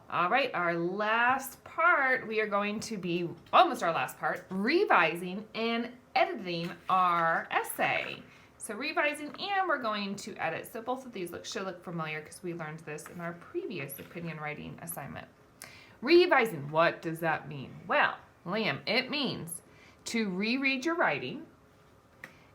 All right, our last part, we are going to be, almost our last part, revising and editing our essay. So revising and we're going to edit. So both of these should look familiar because we learned this in our previous opinion writing assignment. Revising, what does that mean? Well, Liam, it means to reread your writing.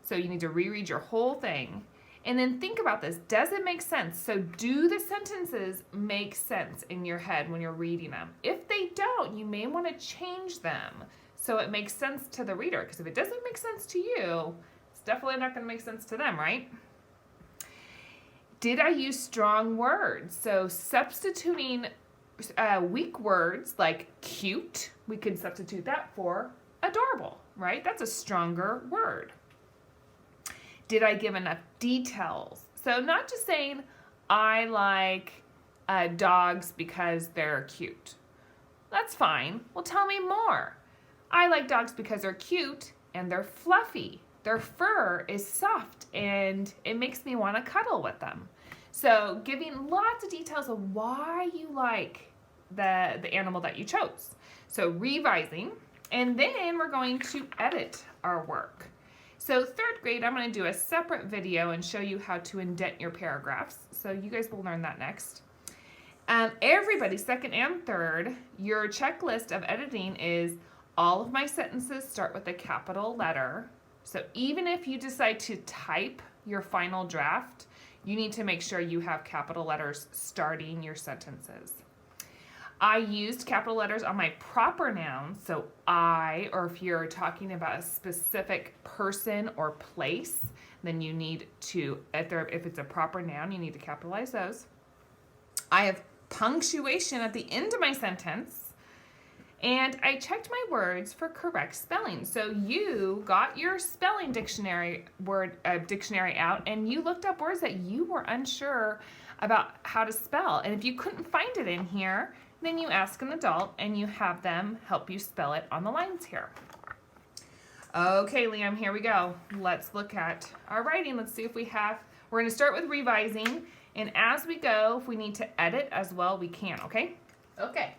So you need to reread your whole thing. And then think about this. Does it make sense? So do the sentences make sense in your head when you're reading them? If they don't, you may want to change them so it makes sense to the reader. Because if it doesn't make sense to you, it's definitely not going to make sense to them, right? Did I use strong words? So substituting weak words like cute, we could substitute that for adorable, right? That's a stronger word. Did I give enough details? So not just saying, I like dogs because they're cute. That's fine. Well, tell me more. I like dogs because they're cute and they're fluffy. Their fur is soft and it makes me want to cuddle with them. So giving lots of details of why you like the animal that you chose. So revising, and then we're going to edit our work. So 3rd grade, I'm going to do a separate video and show you how to indent your paragraphs. So you guys will learn that next. Everybody, 2nd and 3rd, your checklist of editing is all of my sentences start with a capital letter. So even if you decide to type your final draft, you need to make sure you have capital letters starting your sentences. I used capital letters on my proper nouns, so I, or if you're talking about a specific person or place, then you need to, if it's a proper noun, you need to capitalize those. I have punctuation at the end of my sentence, and I checked my words for correct spelling. So you got your spelling dictionary out, and you looked up words that you were unsure about how to spell. And if you couldn't find it in here, then you ask an adult and you have them help you spell it on the lines here. Okay, Liam, here we go. Let's look at our writing. Let's see if we have, we're going to start with revising. And as we go, if we need to edit as well, we can, okay? Okay.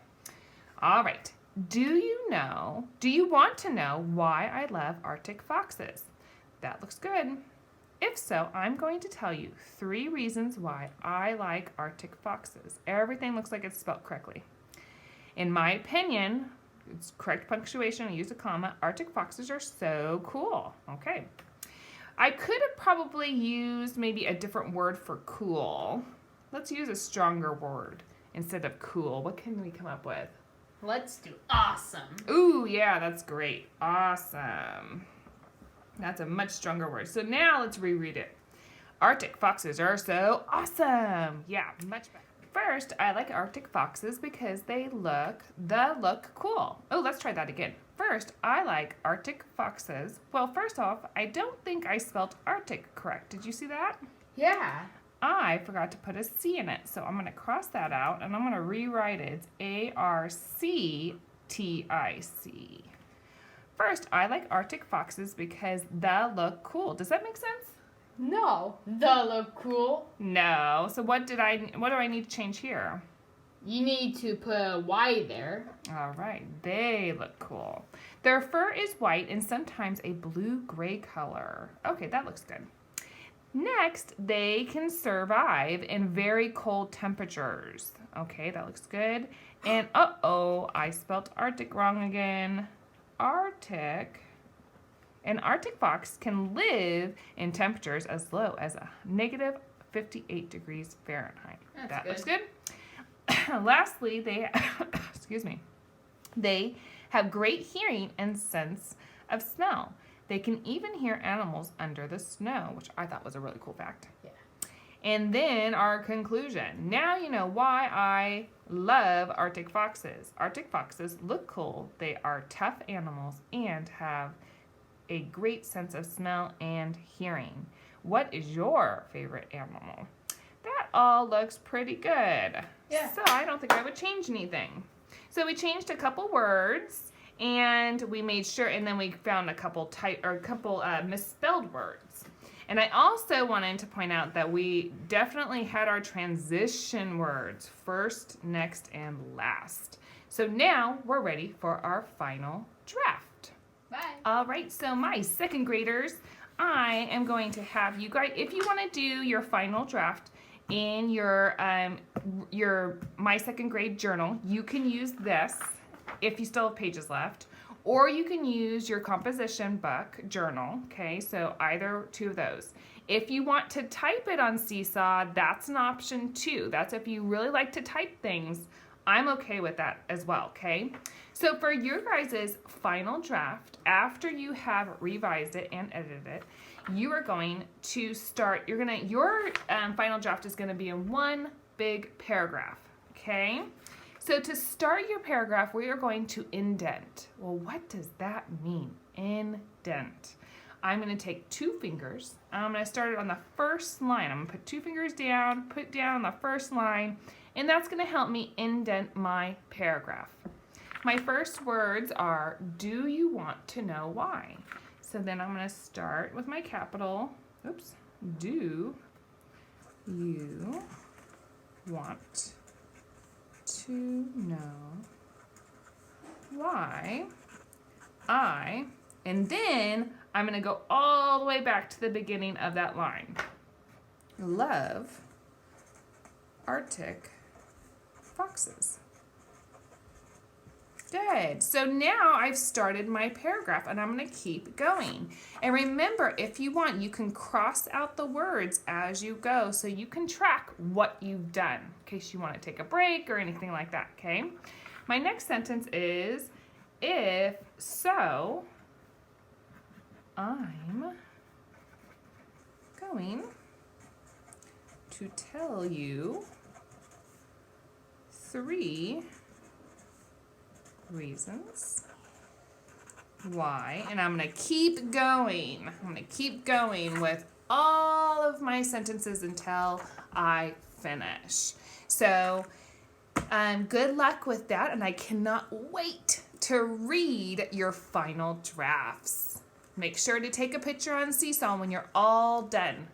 All right. Do you want to know why I love Arctic foxes? That looks good. If so, I'm going to tell you 3 reasons why I like Arctic foxes. Everything looks like it's spelled correctly. In my opinion, it's correct punctuation, I use a comma. Arctic foxes are so cool. Okay. I could have probably used maybe a different word for cool. Let's use a stronger word instead of cool. What can we come up with? Let's do awesome. Ooh, yeah, that's great. Awesome. That's a much stronger word. So now let's reread it. Arctic foxes are so awesome. Yeah, much better. First, I like Arctic foxes because they look cool. Oh, let's try that again. First, I like Arctic foxes. Well, first off, I don't think I spelled Arctic correct. Did you see that? Yeah. I forgot to put a C in it, so I'm going to cross that out, and I'm going to rewrite it. It's ARCTIC. First, I like Arctic foxes because they look cool. Does that make sense? No. The look cool. No. So what do I need to change here? You need to put a Y there. All right. They look cool. Their fur is white and sometimes a blue-gray color. Okay, that looks good. Next, they can survive in very cold temperatures. Okay, that looks good. And uh-oh, I spelled Arctic wrong again. Arctic. An Arctic fox can live in temperatures as low as a negative 58 degrees Fahrenheit. That looks good. Lastly, they they have great hearing and sense of smell. They can even hear animals under the snow, which I thought was a really cool fact. Yeah. And then our conclusion. Now you know why I love Arctic foxes. Arctic foxes look cool. They are tough animals and have a great sense of smell and hearing. What is your favorite animal? That all looks pretty good. Yeah. So I don't think I would change anything. So we changed a couple words, and we made sure, and then we found a couple misspelled words. And I also wanted to point out that we definitely had our transition words first, next, and last. So now we're ready for our final draft. Bye. All right, so my second graders, I am going to have you guys, if you want to do your final draft in your My Second Grade journal, you can use this if you still have pages left. Or you can use your composition book journal, okay? So either two of those. If you want to type it on Seesaw, that's an option too. That's if you really like to type things. I'm okay with that as well, okay? So for your guys' final draft, after you have revised it and edited it, you are going to start, your final draft is gonna be in one big paragraph, okay? So to start your paragraph, we are going to indent. Well, what does that mean? Indent. I'm going to take 2 fingers. I'm going to start it on the first line. I'm going to put 2 fingers down, put down the first line, and that's going to help me indent my paragraph. My first words are, do you want to know why? So then I'm going to start with my capital. Oops. Do you want to know why and then I'm going to go all the way back to the beginning of that line. Love Arctic foxes. Good. So now I've started my paragraph and I'm going to keep going. And remember, if you want, you can cross out the words as you go so you can track what you've done in case you want to take a break or anything like that, okay? My next sentence is, if so, I'm going to tell you 3 reasons why, and I'm going to keep going. I'm going to keep going with all of my sentences until I finish. So, good luck with that, and I cannot wait to read your final drafts. Make sure to take a picture on Seesaw when you're all done.